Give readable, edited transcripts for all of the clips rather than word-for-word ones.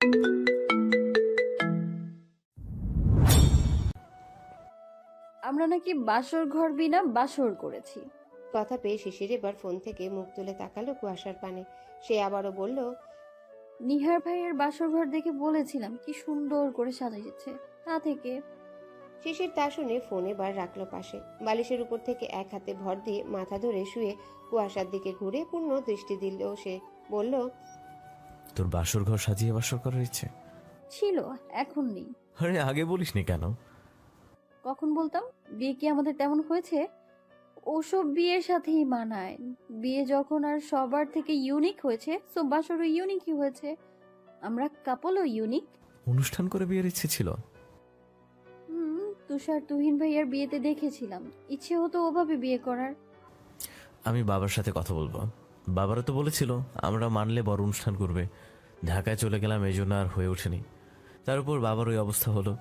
আমরা নাকি বাসর ঘর বিনা বাসর করেছি। কথা পেয়ে শিশির এবার ফোন থেকে মুখ তুলে তাকালো কুয়াশার পানে। সে আবারও বলল, নিহার ভাইয়ের বাসর ঘর দেখে বলেছিলাম কি সুন্দর করে সাজিয়েছে, তা থেকে। শিশির তা শুনে ফোন এবার রাখলো পাশে। বালিশের উপর থেকে এক হাতে ভর দিয়ে মাথা ধরে শুয়ে কুয়াশার দিকে ঘুরে পূর্ণ দৃষ্টি দিল। সে বলল, তোর বাসর ঘর সাজিয়ে বাসর করার ইচ্ছে ছিল, এখন নেই। আরে আগে বলিসনি কেন? কখন বলতাম? বিয়ে কি আমাদের তেমন হয়েছে? ওসব বিয়ের সাথেই মানায়। বিয়ে যখন আর সবার থেকে ইউনিক হয়েছে, সো বাসরও ইউনিকই হয়েছে। আমরা কাপলও ইউনিক। অনুষ্ঠান করে বিয়ের ইচ্ছে ছিল? তুষার তুহিন ভাইয়ার বিয়েতে দেখেছিলাম, ইচ্ছে হতো ওভাবে বিয়ে করার। আমি বাবার সাথে কথা বলবো। বাবারা তো বলেছিল আমরা মানলে বড় অনুষ্ঠান করবে। ঢাকায় চলে গেলাম, এই জন্য আর হয়ে ওঠেনি। তার উপর বাবার ওই অবস্থা হলো,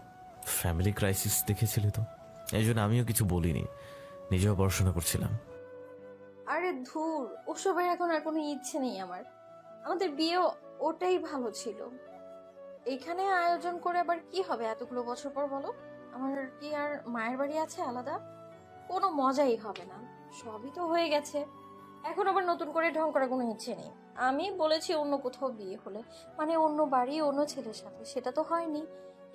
ফ্যামিলি ক্রাইসিস দেখেছিলে তো, এই জন্য আমিও কিছু বলিনি, নিজেও পড়াশোনা করছিলাম। আরে ধুর, ওসবের এখন আর কোনো ইচ্ছে নেই আমার। আমাদের বিয়ে ওটাই ভালো ছিল। এখানে আয়োজন করে আবার কি হবে এতগুলো বছর পর, বলো? আমার কি আর মায়ের বাড়ি আছে আলাদা? কোনো মজাই হবে না। সবই তো হয়ে গেছে, এখন আবার নতুন করে ঢং করার কোনো ইচ্ছে নেই। আমি বলেছি অন্য কোথাও বিয়ে হলে, মানে অন্য বাড়ি অন্য ছেলের সাথে, সেটা তো হয়নি।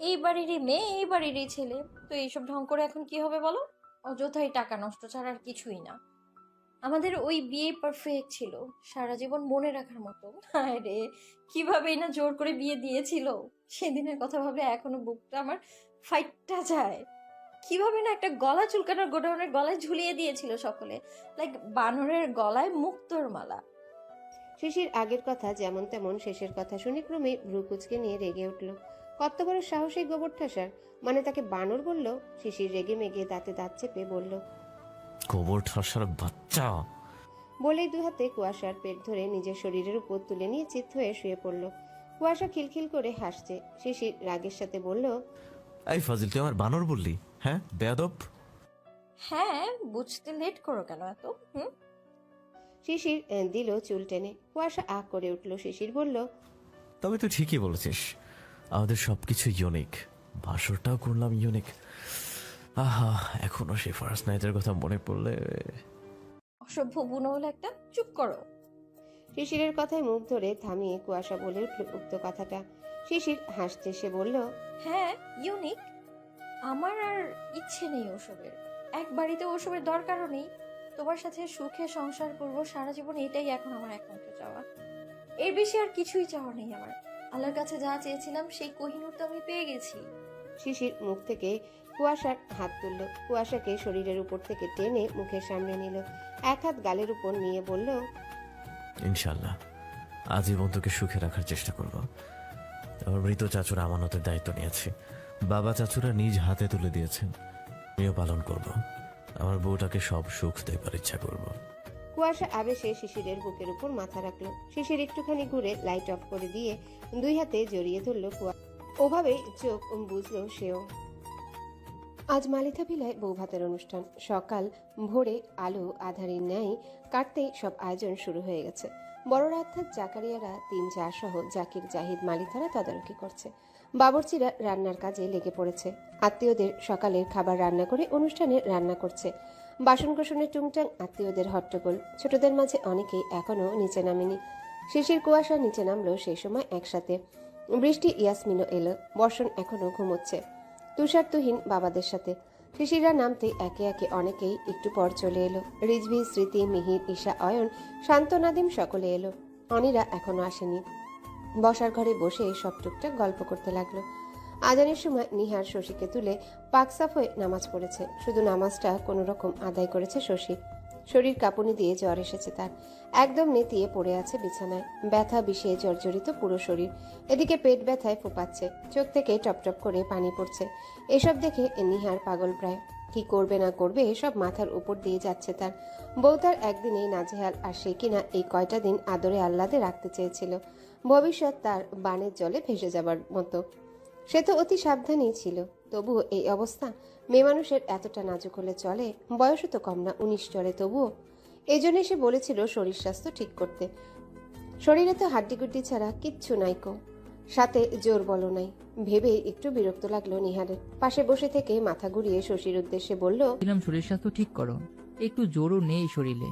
এই বাড়িরই মেয়ে, এই বাড়িরই ছেলে, তো এইসব ঢং করে এখন কি হবে বলো? অযথাই টাকা নষ্ট ছাড়া আর কিছুই না। আমাদের ওই বিয়ে পারফেক্ট ছিল, সারা জীবন মনে রাখার মতো। হায় রে, কিভাবেই না জোর করে বিয়ে দিয়েছিল। সেদিনের কথা ভাবলে এখনো বুকটা আমার ফাইটটা যায়। কিভাবে না একটা গলা চুলকানোর গোডাউনের গলায় ঝুলিয়ে দিয়েছিল সকলে, লাইক বানরের গলায় মুক্তোর মালা। শিশির আগের কথা যেমন তেমন, শেষের কথা শুনে ক্রমেই ভ্রু কুচকে নিয়ে রেগে উঠল। কত বড় সাহসী গোবর ঠাসার, মানে তাকে বানর বলল? শিশির রেগে মেগে দাঁতে দাঁত চেপে বলল, গোবর ঠাসার বাচ্চা! বলেই দু হাতে কুয়াশার পেট ধরে নিজের শরীরের উপর তুলে নিয়ে চিত হয়ে শুয়ে পড়ল। কুয়াশা খিলখিল করে হাসছে। শিশির রাগের সাথে বলল, এই ফাজিল, তুই আমার বানর বললি? হ্যাঁ বেয়াদব! হ্যাঁ, বুঝতে লেট করো কেন এত? শিশির দিল চুল টেনে। কুয়াশা আ করে উঠল। শিশির বলল, তবে তুই ঠিকই বলেছিস, আমাদের সবকিছু ইউনিক, বাসরটাও করলাম ইউনিক। আহা, এখনো সেই ফার্স্ট নাইটের কথা মনে পড়লে। অসভ্য বুনো হলে একটা, চুপ করো। শিশিরের কথায় মুখ ধরে থামিয়ে কুয়াশা বলে উঠল উক্ত কথাটা। শিশির হাসছে। সে বলল, হ্যাঁ ইউনিক। আমার আর ইচ্ছে নেই ওসবের, এক বাড়িতে ওসবের দরকারও নেই। তোমার সাথে সুখে সংসার করব সারা জীবন, এটাই এখন আমার একমাত্র চাওয়া। এর বেশি আর কিছুই চাওয়া নেই আমার। আল্লাহর কাছে যা চেয়েছিলাম সেই কোহিনূর তো আমি পেয়ে গেছি। শিশির মুখ থেকে কুয়াশার হাত তুলল। কুয়াশাকে শরীরের উপর থেকে টেনে মুখের সামনে নিল। এক হাত গালের উপর নিয়ে বলল, ইনশাল্লাহ আজীবন তোকে সুখে রাখার চেষ্টা করব। আমার মৃত চাচুরা আমানতের দায়িত্ব নিয়েছে, বাবা চাচুরা নিজ হাতে তুলে দিয়েছেন, আমিও পালন করব। আমার বউটাকে সব সুখ দেবার ইচ্ছা করব। কুয়াশা আবেশে শিশিরের বুকের উপর মাথা রাখলো। শিশির একটুখানি ঘুরে লাইট অফ করে দিয়ে দুই হাতে জড়িয়ে ধরল কুয়াশা। ওভাবেই চোখ বুঝলো সেও। আজ মালিথা ভিলায় বউ ভাতের অনুষ্ঠান। সকাল ভোরে আলো আধারের ন্যায় কাটতেই সব আয়োজন শুরু হয়ে গেছে। বড়রা অর্থাৎ জাকারিয়ারা, তিন চা সহ জাকির, জাহিদ, মালিথারা তদারকি করছে। বাবরচিরা রান্নার কাজে লেগে পড়েছে। আত্মীয়দের সকালের খাবার রান্না করে অনুষ্ঠানের রান্না করছে। বাসন কোসনের টুংটাং, আত্মীয়দের হট্টগোল। ছোটদের মাঝে অনেকেই এখনো নিচে নামেনি। শিশির কুয়াশা নিচে নামলো সেই সময় একসাথে। বৃষ্টি, ইয়াসমিনও এলো। বর্ষণ এখনো ঘুমোচ্ছে তুষার তুহিন বাবাদের সাথে। শিশিরা নামতে একে একে অনেকেই একটু পর চলে এলো। রিজভি, স্মৃতি, মিহির, ঈশা, অয়ন, শান্ত, নাদিম সকলে এলো। অনিরা এখনো আসেনি। বসার ঘরে বসে সব টুকটাক গল্প করতে লাগলো। আজানের সময় নিহার শশীকে তুলে পাকসাফ হয়ে নামাজ পড়েছে। শুধু নামাজটা কোনো রকম আদায় করেছে শশী। শরীর কাঁপুনি দিয়ে জ্বর এসেছে তার। একদম নেতিয়ে পড়ে আছে বিছানায়। ব্যথা বিষে জর্জরিত পুরো শরীর। এদিকে পেট ব্যথায় ফোপাচ্ছে, চোখ থেকে টপটপ করে পানি পড়ছে। এসব দেখে নিহার পাগল প্রায়। কি করবে না করবে এসব মাথার উপর দিয়ে যাচ্ছে তার। বউ তার একদিনেই নাজেহাল, আর সে কিনা এই কয়টা দিন আদরে আহ্লাদে রাখতে চেয়েছিল। ভবিষ্যৎ তার বানের জলে ভেসে যাবার মতো। সে তো অতি সাবধানেই ছিল, তবুও এই অবস্থা। মেয়ে মানুষের এতটা নাজুক হলে চলে? বয়সও তো কম না, 19 চলে তবুও। এই জন্য সে বলেছিল শরীর স্বাস্থ্য ঠিক করতে। শরীরে তো হাড্ডিগুড্ডি ছাড়া কিচ্ছু নাই কো। সাথে জোর বলো নাই। ভেবেই একটু বিরক্ত লাগলো নিহারের। পাশে বসে থেকে মাথা ঘুরিয়ে শশীর উদ্দেশ্যে বলল, দিলাম শরীর স্বাস্থ্য ঠিক করো, একটু জোরও নেই শরীরে।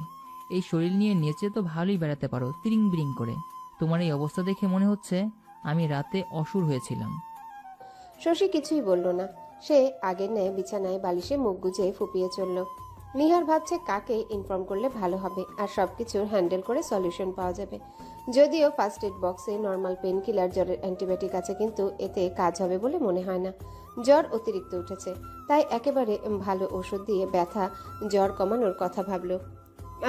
এই শরীর নিয়ে নেচে তো ভালোই বেড়াতে পারো তিরিং বিরিং করে। তোমার এই অবস্থা দেখে মনে হচ্ছে আমি রাতে অসুর হয়েছিলাম। শশী কিছুই বলল না। সে আগের ন্যায় বিছানায় বালিশে মুখ গুজে ফুপিয়ে চলল। নিহার ভাবছে কাকে ইনফর্ম করলে ভালো হবে আর সবকিছুর হ্যান্ডেল করে সলিউশন পাওয়া যাবে। যদিও ফার্স্ট এড বক্সে নর্মাল পেন কিলার, জ্বরের অ্যান্টিবায়োটিক আছে, কিন্তু এতে কাজ হবে বলে মনে হয় না। জ্বর অতিরিক্ত উঠেছে, তাই একেবারে ভালো ওষুধ দিয়ে ব্যথা জ্বর কমানোর কথা ভাবলো।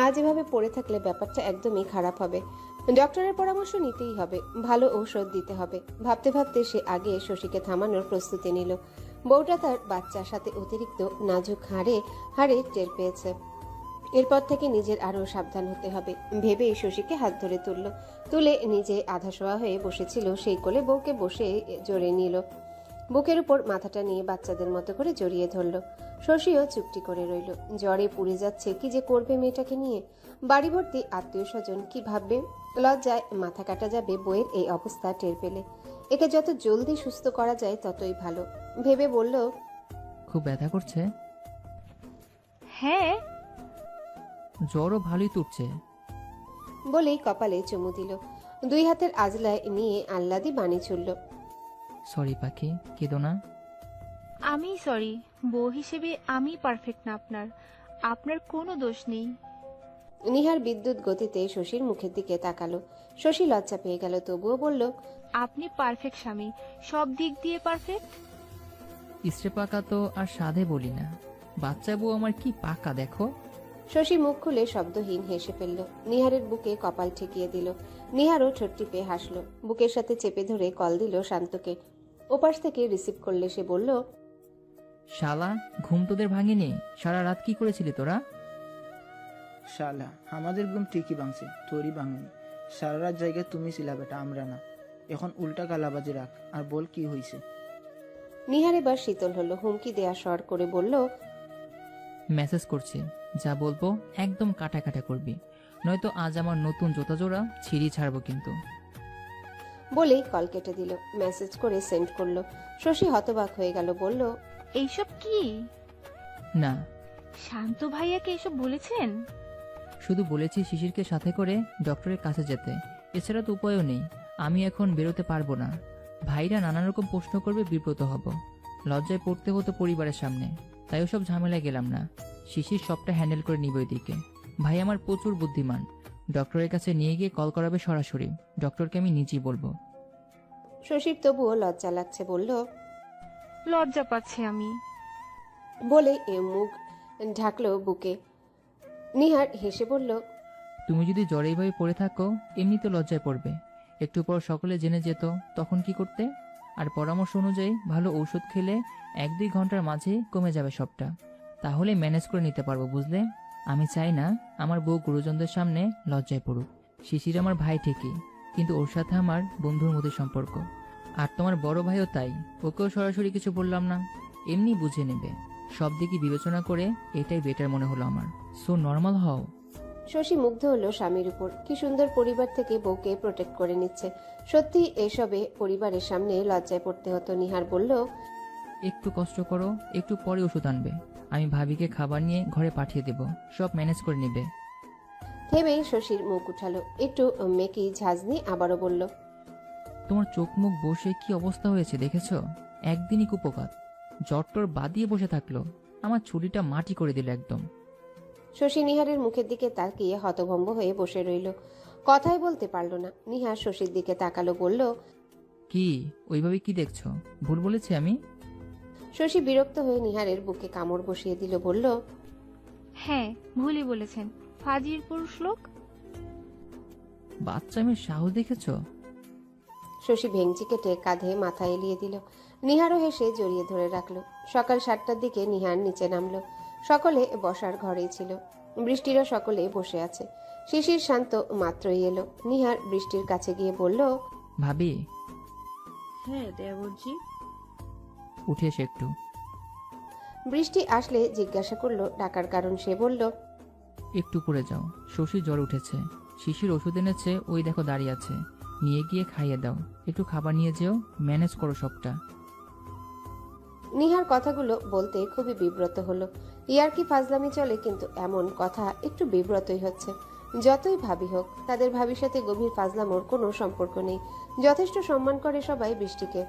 আজ এভাবে পড়ে থাকলে ব্যাপারটা একদমই খারাপ হবে। ডক্টরের পরামর্শ নিতেই হবে, ভালো ঔষধ দিতে হবে। ভাবতে ভাবতে সে আগে শশীকে থামানোর প্রস্তুতি নিল। বউটা তার বাচ্চার সাথে অতিরিক্ত নাজুক হাড়ে হাড়ে টের পেয়েছে। এরপর থেকে নিজের আরো সাবধান হতে হবে ভেবে শশীকে হাত ধরে তুলে নিজে আধা শোয়া হয়ে বসেছিল সেই কোলে বউকে বসে জড়িয়ে নিল। বুকের উপর মাথাটা নিয়ে বাচ্চাদের মতো করে জড়িয়ে ধরল। শশীও চুপটি করে রইল। জ্বরে পুড়ে যাচ্ছে, কি যে করবে মেয়েটাকে নিয়ে। বাড়ি ভর্তি আত্মীয় স্বজন, কি ভাববে। লজ্জায় মাথা কাটা যাবে বইয়ের এই অবস্থা টের পেলে। একে যত জলদি সুস্থ করা যায় ততই ভালো ভেবে বলল, খুব ব্যথা করছে? হ্যাঁ। জ্বরও ভালোই তুটছে। বলেই কপালে চুমু দিল। দুই হাতের আজলায় নিয়ে আহ্লাদি বাণী ছুড়ল, সরি পাখি, কেঁদো না। আমি সরি, বউ হিসেবে আমি পারফেক্ট না আপনার। আপনার কোনো দোষ নেই। নিহার বিদ্যুৎ গতিতে শশীর মুখের দিকে তাকালো। শশী লজ্জা পেয়ে গেল, তবুও বলল, আপনি পারফেক্ট স্বামী, সব দিক দিয়ে পারফেক্ট। ইস্রে পাকা তো আর সাধে বলি না, বাচ্চা বউ আমার কি পাকা দেখো। শশী মুখ খুলে শব্দহীন হেসে ফেলল। নিহারের বুকে কপাল ঠেকিয়ে দিল। নিহারও ঠোঁট টিপে হাসল। বুকের সাথে চেপে ধরে কল দিল শান্তকে। ওপাশ থেকে রিসিভ করলে সে বলল, শালা, ঘুম তোদের ভাঙেনি? সারা রাত কি করেছিলি তোরা? শালা, আমাদের ঘুম ঠিকই ভাঙছে, তোরই ভাঙেনি। সারা রাত জায়গায় তুমি ছিলা বেটা, আমরা না। এখন উল্টা গালাবাজি রাখ আর বল কি হয়েছে। নিহার এবার শীতল হলো। হুমকি দেয়া স্বর করে বলল, মেসেজ করছি, যা বলবো একদম কাটা কাটা করবি, নয়তো আজ আমার নতুন জোতা জোড়া ছিঁড়ি ছাড়বো কিন্তু। বলেই কল কেটে দিল। মেসেজ করে সেন্ড করলো। শশী হতবাক হয়ে গেল, বলল, এইসব কি? না, শান্ত ভাইয়াকে এসব বলেছেন? শুধু বলেছি শিশিরকে সাথে করে ডক্টরের কাছে যেতে, এছাড়া তো উপায়ও নেই। আমি এখন বেরোতে পারবো না, ভাইরা নানান রকম প্রশ্ন করবে, বিব্রত হব, লজ্জায় পড়তে হতো পরিবারের সামনে, তাই ওসব ঝামেলায় গেলাম না। শিশির সবটা হ্যান্ডেল করে নিবে ওইদিকে। ভাই আমার প্রচুর বুদ্ধিমান, ডক্টরের কাছে নিয়ে গিয়ে কল করাবে সরাসরি, ডক্টরকে আমি নিজেই বলবো। শশীর তবুও লজ্জা লাগছে, বলল, লজ্জা পাচ্ছি আমি। বলে মুখ ঢাকলো বুকে। নিহার হেসে বলল, তুমি যদি জ্বরে এইভাবে পড়ে থাকো, এমনি তো লজ্জায় পড়বে, একটু পর সকলে জেনে যেত, তখন কি করতে? আর পরামর্শ অনুযায়ী ভালো ঔষধ খেলে 1-2 ঘন্টার মাঝে কমে যাবে সবটা, তাহলে ম্যানেজ করে নিতে পারবো, বুঝলে? আমি চাই না আমার বউ গুরুজনদের সামনে লজ্জায় পড়ুক। শিশির আমার ভাই ঠিকই, কিন্তু ওর সাথে আমার বন্ধুর মতো সম্পর্ক। আর তোমার বড় ভাইও তাই, ওকেও সরাসরি কিছু বললাম না, এমনি বুঝে নেবে। সব দিকে বিবেচনা করে এটাই বেটার মনে হলো আমার। সো নর্মাল হও। শশী মুগ্ধ হলো স্বামীর উপর। কি সুন্দর পরিবার থেকে বউকে প্রোটেক্ট করে নিচ্ছে। সত্যি এসবে পরিবারের সামনে লজ্জায় পড়তে হতো। নিহার বলল, একটু কষ্ট করো, একটু পরে ওষুধ আনবে, আমি ভাবিকে খাবার নিয়ে ঘরে পাঠিয়ে দেব, সব ম্যানেজ করে নেবে। থেমে শশীর মুখ উঠালো। একটু মেকি ঝাঁজ নিয়ে আবারও বলল, তোমার চোখ মুখ বসে কি অবস্থা হয়েছে দেখেছো? একদিনই কুপকাত, জট্টর বাদিয়ে বসে থাকলো, আমার ছুরিটা মাটি করে দিল একদম। শশী নিহারের মুখের দিকে তাকিয়ে হতভম্ব হয়ে বসে রইল। কথাই বলতে পারল না। নিহার শশীর দিকে তাকালো, বলল, কি ওইভাবে কি দেখছো? ভুল বলেছি আমি? শশী বিরক্ত হয়ে নিহারের বুকে কামড় বসিয়ে দিল, বলল, হ্যাঁ, ভুলই বলেছেন, ফাজির পুরুষ লোক। বাচ্চা মেয়ের সাহস দেখেছো? শশী ভেঙচি কেটে কাঁধে মাথা এলিয়ে দিল। নিহারও হেসে জড়িয়ে ধরে রাখলো। সকাল 7টার দিকে নিহার নিচে নামলো। সকলে বসার ঘরেই ছিল। বৃষ্টিরও সকলে বসে আছে। শিশির শান্ত মাত্রই এলো। নিহার বৃষ্টির কাছে গিয়ে বলল, ভাবি, হ্যাঁ দেবরজি। উঠে এসে একটু। বৃষ্টি আসলে জিজ্ঞাসা করলো ডাকার কারণ। সে বলল, একটু পরে যাও, শশীর জ্বর উঠেছে, শিশির ওষুধ এনেছে, ওই দেখো দাঁড়িয়ে আছে, নিয়ে গিয়ে খাইয়ে দাও, একটু খাবার নিয়ে যেও, ম্যানেজ করো সবটা। নিহার কথাগুলো বলতে খুবই বিব্রত হলো। ইয়ার্কি ফাজলামি চলে, কিন্তু এমন কথা একটু বিব্রতই হচ্ছে। যতই ভাবি হোক, তাদের ভাবির সাথে গভীর ফাজলামোর কোনো সম্পর্ক নেই। যথেষ্ট সম্মান করে সবাই বৃষ্টিকে।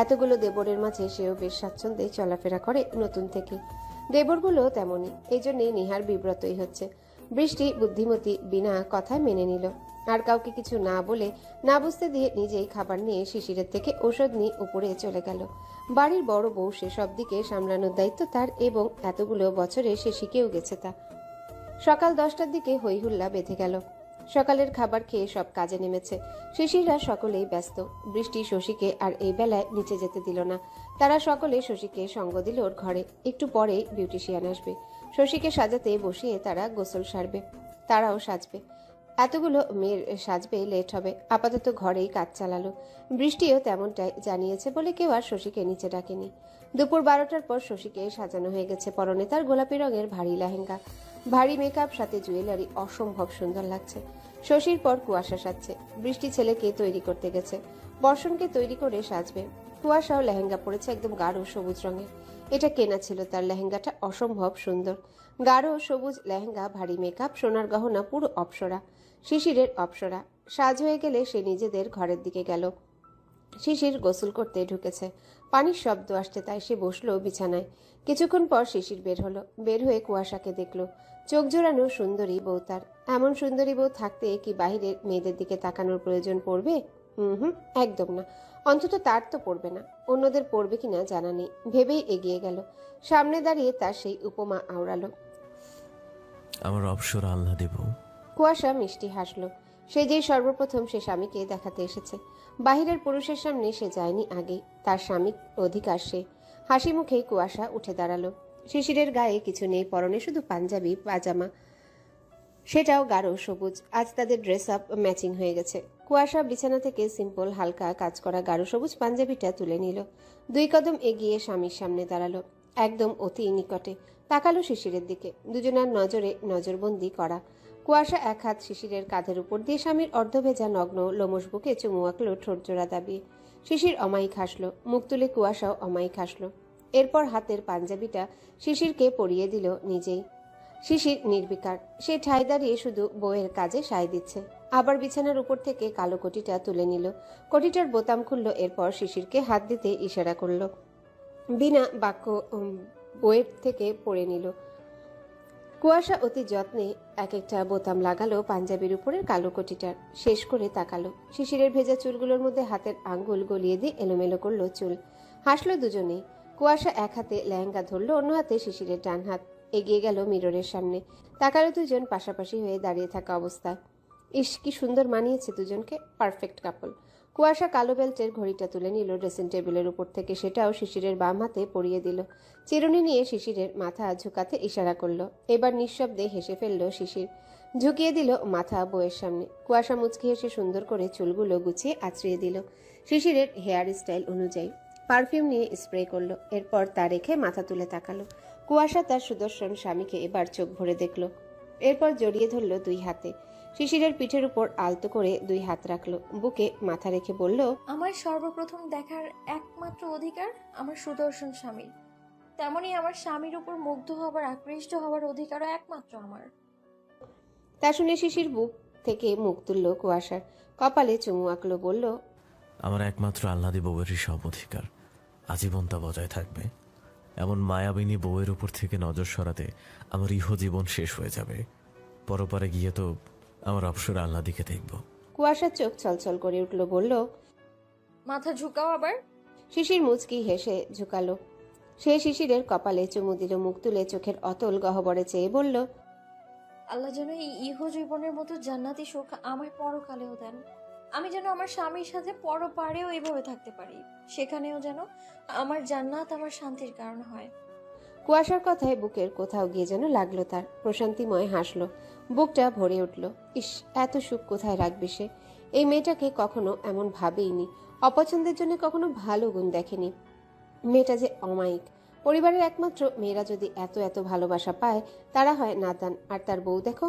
এতগুলো দেবরের মাঝে সেও বেশ স্বাচ্ছন্দ্যে চলাফেরা করে নতুন থেকে। দেবরগুলো তেমনই, এই জন্যই নিহার বিব্রতই হচ্ছে। বৃষ্টি বুদ্ধিমতী বিনা কথায় মেনে নিল। আর কাউকে কিছু না বলে, না বুঝতে দিয়ে নিজেই খাবার নিয়ে শিশিরের থেকে ঔষধ নিয়ে উপরে চলে গেল। বাড়ির বড় বউ, সে সব দিকে সামলানোর দায়িত্ব তার, এবং এতগুলো বছরে সে শিখেও গেছে তা। সকাল 10টার দিকে হইহুল্লা বেঁধে গেল। সকালের খাবার খেয়ে সব কাজে নেমেছে। শিশিররা সকলেই ব্যস্ত। বৃষ্টি শশীকে আর এই বেলায় নিচে যেতে দিল না। তারা সকলে শশীকে সঙ্গ দিল ওর ঘরে। একটু পরেই বিউটিশিয়ান আসবে। শশীকে সাজাতে বসিয়ে তারা গোসল সারবে, তারাও সাজবে। এতগুলো মেয়ের সাজবে, লেট হবে। আপাতত ঘরেই কাজ চালালো। বৃষ্টিও তেমনটাই জানিয়েছে বলে কেউ আর শশীকে নিচে ডাকেনি। দুপুর 12টার পর শশীকে সাজানো হয়ে গেছে। পরনে তার গোলাপি রঙের ভারী লেহেঙ্গা, ভারী মেকআপ, সাথে জুয়েলারি, অসম্ভব সুন্দর লাগছে। শশীর পর কুয়াশা সাজছে। বৃষ্টি ছেলেকে তৈরি করতে গেছে, বর্ষণকে তৈরি করে সাজবে। কুয়াশাও লেহেঙ্গা পরেছে, একদম গাঢ় সবুজ রঙের। এটা কেনা ছিল তার, লেহেঙ্গাটা অসম্ভব সুন্দর। গাঢ় সবুজ লেহেঙ্গা, ভারী মেকআপ, সোনার গহনা, পুরো অপ্সরা। শিশিরের অপ্সরা। সাজ হয়ে গেলে সে নিজেদের ঘরের দিকে গেল। শিশির গোসল করতে ঢুকেছে। পানির শব্দ আসছে, তাই সে বসলো বিছানায়। কিছুক্ষণ পর শিশির বের হলো। বের হয়ে কুয়াশাকে দেখলো। চোখ জোড়ানো সুন্দরী বউ তার। এমন সুন্দরী বউ থাকতে কি বাহিরের মেয়েদের দিকে তাকানোর প্রয়োজন পড়বে? হুম, একদম না। অন্তত তার তো পড়বে না, অন্যদের পড়বে কিনা জানা নেই ভেবেই এগিয়ে গেল। সামনে দাঁড়িয়ে তার সেই উপমা আওড়ালো। আমার অবসর আল্লাহ দেব। কুয়াশা মিষ্টি হাসলো। সে যেই সর্বপ্রথম সে স্বামীকে দেখাতে এসেছে। বাহিরের পুরুষের সামনে সে যায়নি আগে, তার স্বামী অধিকার সে। হাসি মুখে কুয়াশা উঠে দাঁড়ালো। শিশিরের গায়ে কিছু নেই, পরনে শুধু পাঞ্জাবি পাজামা, সেটাও গাঢ় সবুজ। আজ তাদের ড্রেস আপ ম্যাচিং হয়ে গেছে। কুয়াশা বিছানা থেকে সিম্পল হালকা কাজ করা গাঢ় সবুজ পাঞ্জাবিটা তুলে নিল। 2 কদম এগিয়ে স্বামীর সামনে দাঁড়ালো, একদম অতি নিকটে। তাকালো শিশিরের দিকে, দুজনার নজরে নজরবন্দি করা। কুয়াশা এক হাত শিশিরের কাঁধের উপর দিয়ে স্বামীর অর্ধভেজা নগ্ন লোমশ বুকে চুমু আঁকলো ঠোঁট জোড়া দাবিয়ে। শিশির অমায়িক হাসলো, মুখ তুলে কুয়াশাও অমায়িক হাসলো। এরপর হাতের পাঞ্জাবিটা শিশিরকে পরিয়ে দিল নিজেই। শিশির নির্বিকার, সে ঠায় দাঁড়িয়ে শুধু বউয়ের কাজে সায় দিচ্ছে। আবার বিছানার উপর থেকে কালো কোটিটা তুলে নিল, কোটিটার বোতাম খুলল। এরপর শিশিরকে হাত দিতে ইশারা করলো। বিনা বাক্য বউয়ের থেকে পড়ে নিল। কুয়াশা অতি যত্নে এক একটা বোতাম লাগালো পাঞ্জাবির উপরের কালো কোটিটার। শেষ করে তাকালো। শিশিরের ভেজা চুলগুলোর মধ্যে হাতের আঙ্গুল গলিয়ে দিয়ে এলোমেলো করলো চুল। হাসলো দুজনেই। কুয়াশা এক হাতে লেহেঙ্গা ধরলো, অন্য হাতে শিশিরের ডান হাত। এগিয়ে গেল মিররের সামনে। তাকালো দুজন পাশাপাশি হয়ে দাঁড়িয়ে থাকা অবস্থায়। ইস, কি সুন্দর মানিয়েছে দুজনকে, পারফেক্ট কাপল। কুয়াশা কালো বেল্টের ঘড়িটা তুলে নিল ড্রেসিং টেবিলের উপর থেকে, সেটাও শিশিরের বাম হাতে পরিয়ে দিল। চিরুনি নিয়ে শিশিরের মাথা ঝুঁকাতে ইশারা করলো। এবার নিঃশব্দে হেসে ফেললো শিশির, ঝুঁকিয়ে দিল মাথা বউয়ের সামনে। কুয়াশা মুচকি হেসে সুন্দর করে চুলগুলো গুছিয়ে আঁচড়িয়ে দিল শিশিরের হেয়ার স্টাইল অনুযায়ী। পারফিউম নিয়ে স্প্রে করলো। এরপর তা রেখে মাথা তুলে তাকালো। কুয়াশা তার সুদর্শন স্বামীকে এবার চোখ ভরে দেখল। এরপর জড়িয়ে ধরল 2 হাতে। শিশিরের পিঠের উপর আলতো করে 2 হাত রাখলো, বুকে মাথা রেখে বলল, আমার সর্বপ্রথম দেখার একমাত্র অধিকার আমার সুদর্শন স্বামীর, তেমনি আমার স্বামীর উপর মুগ্ধ হবার, আকৃষ্ট হবার অধিকারও একমাত্র আমার। তা শুনে শিশির বুক থেকে মুখ তুলল কুয়াশার, কপালে চুমু আঁকলো, বলল, আমার একমাত্র আহ্লাদী বউয়েরই সব অধিকার, আজীবন তা বজায় থাকবে। এমন মায়াবিনী বউয়ের উপর থেকে নজর সরাতে আমার ইহজীবন শেষ হয়ে যাবে। পরপারে গিয়ে তো আমার অবসর আহ্লাদীকে দেখব। কুয়াশার চোখ ছলছল করে উঠল, বলল, মাথা ঝুঁকাও আবার। শিশির মুচকি হেসে ঝুঁকালো। সে শিশিরের কপালে চুমু দিল, মুখ তুলে চোখের অতল গহ্বরে চেয়ে বলল, আল্লাহ যেন এই ইহ জীবনের মতো জান্নাতি সুখ আমায় পরকালেও দেন। আমি যেন আমার স্বামীর সাথে পরপারেও এইভাবে থাকতে পারি, সেখানেও যেন আমার জান্নাত আমার শান্তির কারণ হয়। কুয়াশার কথায় বুকের কোথাও গিয়ে যেন লাগলো তার, প্রশান্তিময় হাসলো, বুকটা ভরে উঠল। ইস, এত সুখ কোথায় রাখবে সে? এই মেয়েটাকে কখনো এমন ভাবেইনি, অপছন্দের জন্য কখনো ভালো গুণ দেখেনি। মেয়েটা যে অমায়িক। পরিবারের একমাত্র মেয়েরা যদি এত এত ভালোবাসা পায়, তারা হয় নাদান। আর তার বউ দেখো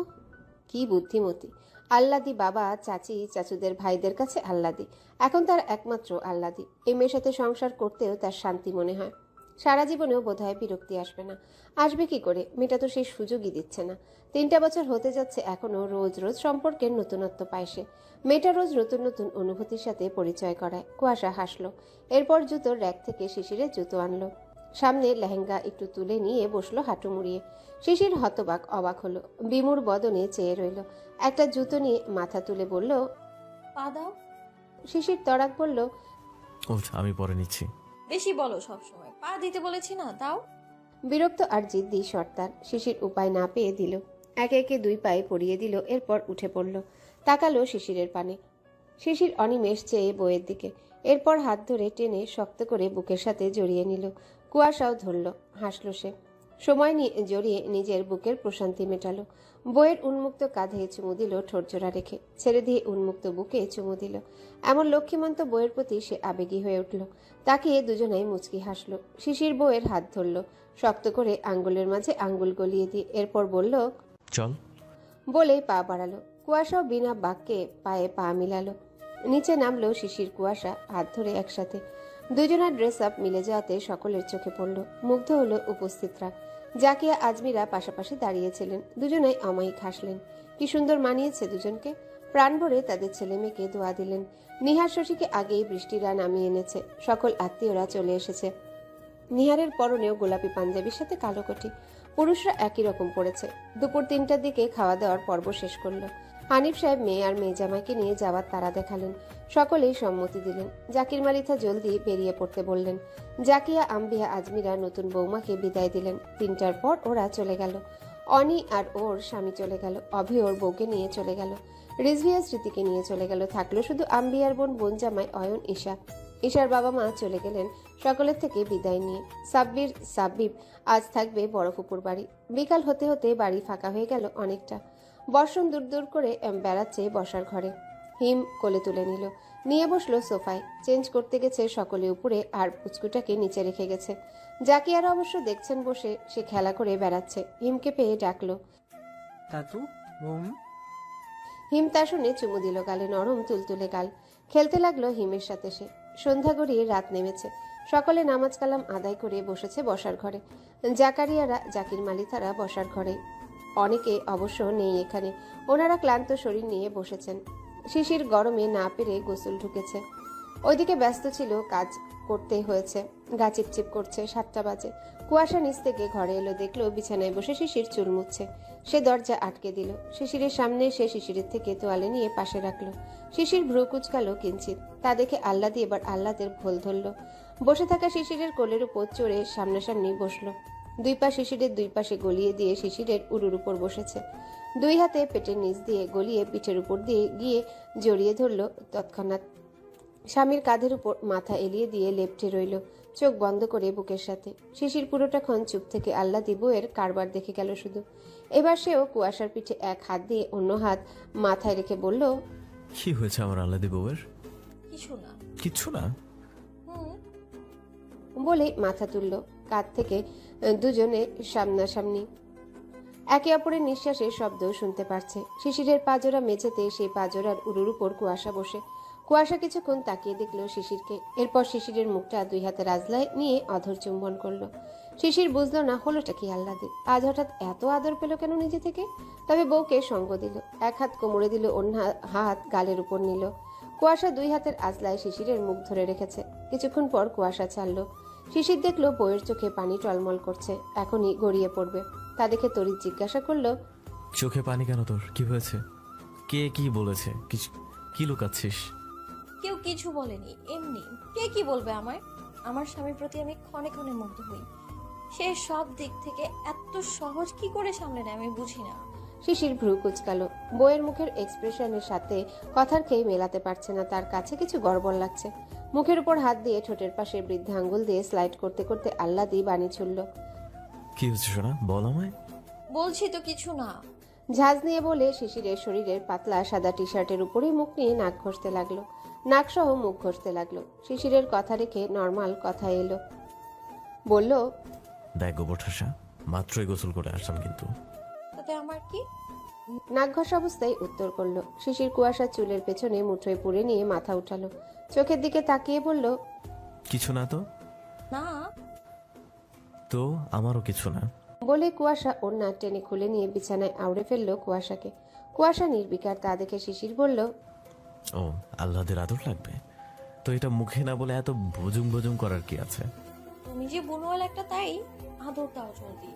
কি বুদ্ধিমতী, আহ্লাদি বাবা, চাচি, চাচুদের ভাইদের কাছে আহ্লাদি। এখন তার একমাত্র আহ্লাদি। এই মেয়ের সাথে সংসার করতেও তার শান্তি মনে হয়। সারা জীবনেও বোধহয় বিরক্তি আসবে না। আসবে কি করে? মেয়েটা তো সেই সুযোগই দিচ্ছে না। 3টা বছর হতে যাচ্ছে, এখনো রোজ রোজ সম্পর্কের নতুনত্ব পায় সে। মেয়েটা রোজ নতুন নতুন অনুভূতির সাথে পরিচয় করায়। কুয়াশা হাসলো। এরপর জুতোর র্যাক থেকে শিশিরের জুতো আনলো। সামনে লেহেঙ্গা একটু তুলে নিয়ে বসলো হাঁটু মুড়িয়ে। শিশির হতবাক, অবাক হলো। বিমূঢ় বদনে চেয়ে রইল। একটা জুতো নিয়ে মাথা তুলে বলল, পা দাও। শিশির তড়াক বলল, ওঠ, আমি পরে নিচ্ছি। বেশি বলো সব সময়, পা দিতে বলেছি না, দাও। বিরক্ত আর জিদ্দি সর্দার। শিশির উপায় না পেয়ে দিল। একে একে 2 পায়ে পরিয়ে দিল। এরপর উঠে পড়ল। তাকালো শিশিরের পানে। শিশির অনিমেষ চেয়ে বইয়ের দিকে। এরপর হাত ধরে টেনে শক্ত করে বুকের সাথে জড়িয়ে নিল। কুয়াশাও ধরল। হাসল সে। সময় নিয়ে জড়িয়ে নিজের বুকের প্রশান্তি মেটালো। বইয়ের উন্মুক্ত কাঁধে চুমু দিল ঠোঁটজোড়া রেখে। ছেড়ে দিয়ে উন্মুক্ত বুকে চুমু দিল। এমন লক্ষ্মীমন্ত বইয়ের প্রতি সে আবেগী হয়ে উঠল। তাকিয়ে দুজনাই মুচকি হাসল। শিশির বইয়ের হাত ধরল শক্ত করে, আঙ্গুলের মাঝে আঙ্গুল গলিয়ে দিয়ে। এরপর বলল, চল। বলেই পা বাড়ালো। কুয়াশাও বিনা বাক্যে পায়ে পা মিলালো। নিচে নামলো শিশির, কুয়াশা হাত ধরে একসাথে। দুজনের ড্রেস আপ মিলে যাওয়াতে সকলের চোখে পড়ল। মুগ্ধ হলো উপস্থিতরা। জাকিয়া, আজমিরা পাশাপাশি দাঁড়িয়েছিলেন। দুজনেই অমায়িক হাসলেন। কি সুন্দর মানিয়েছে দুজনকে। প্রাণ ভরে তাদের ছেলে মেয়েকে দোয়া দিলেন। নিহার শশীকে আগেই বৃষ্টিরা নামিয়ে এনেছে। সকল আত্মীয়রা চলে এসেছে। নিহারের পরনেও গোলাপি পাঞ্জাবির সাথে কালো কোটি। পুরুষরা একই রকম পড়েছে। দুপুর 3টার দিকে খাওয়া দাওয়ার পর্ব শেষ করলো। হানিফ সাহেব মেয়ে আর মেয়ে জামাইকে নিয়ে যাওয়ার তাড়া দেখালেন। সকলেই সম্মতি দিলেন। জাকির মালিথা জলদি বেরিয়ে পড়তে বললেন। জাকিয়া, আম্বিয়া, আজমিরা নতুন বৌমাকে বিদায় দিলেন। 3টার পর ওরা চলে গেল। অনি আর ওর স্বামী চলে গেল। অভি ওর বউকে নিয়ে চলে গেল। রিজভিয়া স্মৃতিকে নিয়ে চলে গেল। থাকলো শুধু আম্বিয়ার বোন জামাই অয়ন, ঈশা। ঈশার বাবা মা চলে গেলেন সকলের থেকে বিদায় নিয়ে। সাব্বিব আজ থাকবে বড় ফুপুর বাড়ি। বিকাল হতে হতে বাড়ি ফাঁকা হয়ে গেল অনেকটা। বর্ষণ দূর দূর করে বেড়াচ্ছে বসার ঘরে। হিম কোলে তুলে নিল, নিয়ে বসলো সোফায়। চেঞ্জ করতে গেছে সকলে উপরে, আর পুচকুটাকে নিচে রেখে গেছে। জাকিয়ারা অবশ্য দেখছেন বসে, সে খেলা করে বেড়াচ্ছে। হিমকে পেয়ে ডাকলো, তাতু, বোম। হিম তা শুনে চুমু দিল গালে, নরম তুলতুলে গাল। খেলতে লাগলো হিমের সাথে সে। সন্ধ্যা গড়িয়ে রাত নেমেছে। সকলে নামাজ কালাম আদায় করে বসেছে বসার ঘরে। জাকারিয়ারা, জাকির মালিথারা বসার ঘরে। অনেকে অবশ্য নেই এখানে। ওনারা ক্লান্ত শরীর নিয়ে বসেছেন। শিশির গরমে না পেরে গোসল ঢুকেছে। ওইদিকে ব্যস্ত ছিল, কাজ করতে হয়েছে। গা চিপচিপ করছে। 7টা বাজে। কুয়াশা নিচ থেকে ঘরে এলো, দেখলো বিছানায় বসে শিশির চুল মুছছে। সে দরজা আটকে দিল। শিশিরের সামনে এসে শিশিরের থেকে তোয়ালে নিয়ে পাশে রাখলো। শিশির ভ্রু কুচকালো কিঞ্চিত। তা দেখে আহ্লাদি এবার আহ্লাদের ভোল ধরল। বসে থাকা শিশিরের কোলের উপর চড়ে সামনাসামনি বসলো। 2 পা শিশিরের 2 পাশে গলিয়ে দিয়ে শিশিরের উরুর উপর বসেছে। 2 হাতে পেটের নিচ দিয়ে গলিয়ে পিঠের উপর দিয়ে গিয়ে জড়িয়ে ধরল। তৎক্ষণাৎ স্বামীর কাঁধের উপর মাথা এলিয়ে দিয়ে লেপ্টে রইল, চোখ বন্ধ করে বুকের সাথে। শিশির পুরোটাক্ষণ চুপ থেকে আহ্লাদি বউয়ের কারবার দেখে গেল শুধু। এবার সেও কুয়াশার পিঠে এক হাত দিয়ে অন্য হাত মাথায় রেখে বলল, কি হয়েছে আমার আল্লাদি বউয়ের? কিছু না। কিচ্ছু না। বলে মাথা তুলল কাঁধ থেকে। দুজনে সামনাসামনি, একে অপরের নিঃশ্বাসের শব্দ শুনতে পারছে। শিশিরের পাজোরা মেঝেতে, সেই পাজোরার উরুর উপর কুয়াশা বসে। কুয়াশা কিছুক্ষণ তাকিয়ে দেখলো শিশিরকে। এরপর শিশিরের মুখটা 2 হাতে রাজলায় নিয়ে অধর চুম্বন করলো। শিশির বুঝলো না হলোটা কি আহ্লাদের। আজ হঠাৎ এত আদর পেল কেন নিজে থেকে। তবে বউকে সঙ্গ দিল। এক হাত কোমরে দিল, অন্য হাত গালের উপর নিল। কুয়াশা 2 হাতের আজলায় শিশিরের মুখ ধরে রেখেছে। কিছুক্ষণ পর কুয়াশা ছাড়লো। শিশির দেখলো বউয়ের চোখে পানি টলমল করছে, এখনই গড়িয়ে পড়বে। তা দেখে তড়িৎ জিজ্ঞাসা করলো, চোখে পানি কেন তোর? কি হয়েছে? কে কি বলেছে? কি লুকাচ্ছিস? কেউ কিছু বলেনি, এমনি। কে কি বলবে আমায়? আমার স্বামীর প্রতি আমি ক্ষণে ক্ষণে মুগ্ধ হই। সে সব দিক থেকে এত সহজ কি করে সামলে নেয় আমি বুঝি না। শিশির ভ্রু কুচকালো। বউয়ের মুখের এক্সপ্রেশনের সাথে কথার খেয়ে মেলাতে পারছে না। তার কাছে কিছু গড়বড় লাগছে। মুখের উপর হাত দিয়ে ঠোঁটের পাশে বৃদ্ধ আঙ্গুল দিয়ে স্লাইড করতে করতে আহ্লাদি বাণী ছুড়ল, কি হচ্ছে শোনা? বল আমায়। বলছি তো কিছু না। ঝাঁজ নিয়ে বলে শিশিরের শরীরের পাতলা সাদা টি শার্টের উপরেই মুখ নিয়ে নাক ঘষতে লাগলো। নাক সহ মুখ ঘষতে লাগলো। শিশিরের কথা রেখে নর্মাল কথা এলো, বলল, দেখ গোবর ঠাসা, মাত্রই গোসল করে আসলাম কিন্তু। তাতে আমার কি? নাক ঘষা অবস্থায় উত্তর করলো। শিশির কুয়াশা চুলের পেছনে মুঠোয় পুরে নিয়ে মাথা উঠালো, চোখের দিকে তাকিয়ে বলল, কিছু না তো। না। তো আমারও কিছু না। বলে কুয়াশা ওড়না টেনে খুলে নিয়ে বিছানায় আউড়ে ফেললো কুয়াশাকে। কুয়াশা নির্বিকার তা দেখে শিশির বলল, ও, আল্লাহদের আদর লাগবে তো এটা মুখে না বলে এত ভুজুং ভুজুং করার কি আছে? তুমি যে বুনোয়াল একটা, তাই আদর দাও জলদি।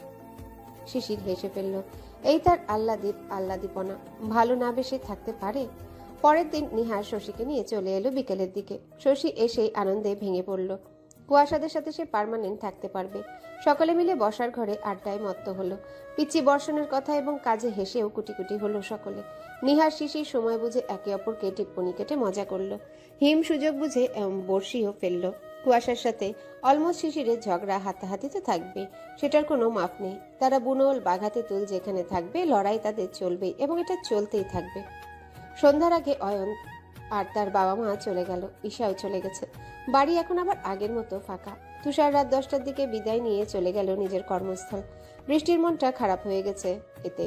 শিশির হেসে ফেলল। এই তার আহ্লাদীপনা, ভালো না বেশে থাকতে পারে? পরের দিন নিহার শশীকে নিয়ে চলে এলো বিকেলের দিকে। শশী এসেই আনন্দে ভেঙে পড়ল। কুয়াশাদের সাথে সে পার্মানেন্ট থাকতে পারবে। সকলে মিলে বসার ঘরে আড্ডায় মত্ত হলো। পিচ্চি বর্ষণের কথা এবং কাজে হেসেও কুটি কুটি হলো সকলে। নিহার শিশির সময় বুঝে একে অপরকে টিপ্পনি কেটে মজা করলো। হিম সুযোগ বুঝে বর্ষিও ফেললো। কুয়াশার সাথে অলমোস্ট শিশিরের ঝগড়া হাতাহাতি তো থাকবে, সেটার কোনো মাপ নেই। তারা বুনোল বাঘাতে তুল যেখানে থাকবে, লড়াই তাদের চলবেই এবং এটা চলতেই থাকবে। সন্ধ্যার আগে অয়ন আর তার বাবা মা চলে গেল, ঈশাও চলে গেছে। বাড়ি এখন আবার আগের মতো ফাঁকা। তুষার রাত 10টার দিকে বিদায় নিয়ে চলে গেল নিজের কর্মস্থল। বৃষ্টির মনটা খারাপ হয়ে গেছে এতে।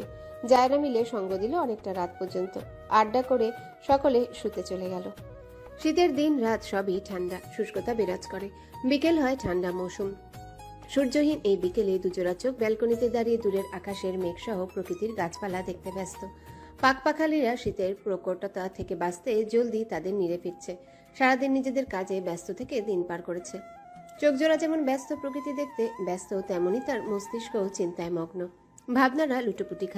জায়না মিলে সঙ্গ দিল অনেকটা রাত পর্যন্ত। আড্ডা করে সকলে শুতে চলে গেল। শীতের দিন রাত সবই ঠান্ডা, শুষ্কতা বিরাজ করে। বিকেল হয় ঠান্ডা মৌসুম। সূর্যহীন এই বিকেলে দুজোড়া চোখ ব্যালকনিতে দাঁড়িয়ে দূরের আকাশের মেঘসহ প্রকৃতির গাছপালা দেখতে ব্যস্ত। পাকপাখালিরা শীতের প্রকটতা থেকে বাঁচতে জলদি তাদের নিরে ফিরছে। সারাদিন নিজেদের কাজে ব্যস্ত থেকে দিন পার করেছে। চোখজোড়া যেমন ব্যস্ত প্রকৃতি দেখতে ব্যস্ত, তেমনি তার মস্তিষ্কও চিন্তায় মগ্ন। ভাবনারা লুটোপুটি খাচ্ছে।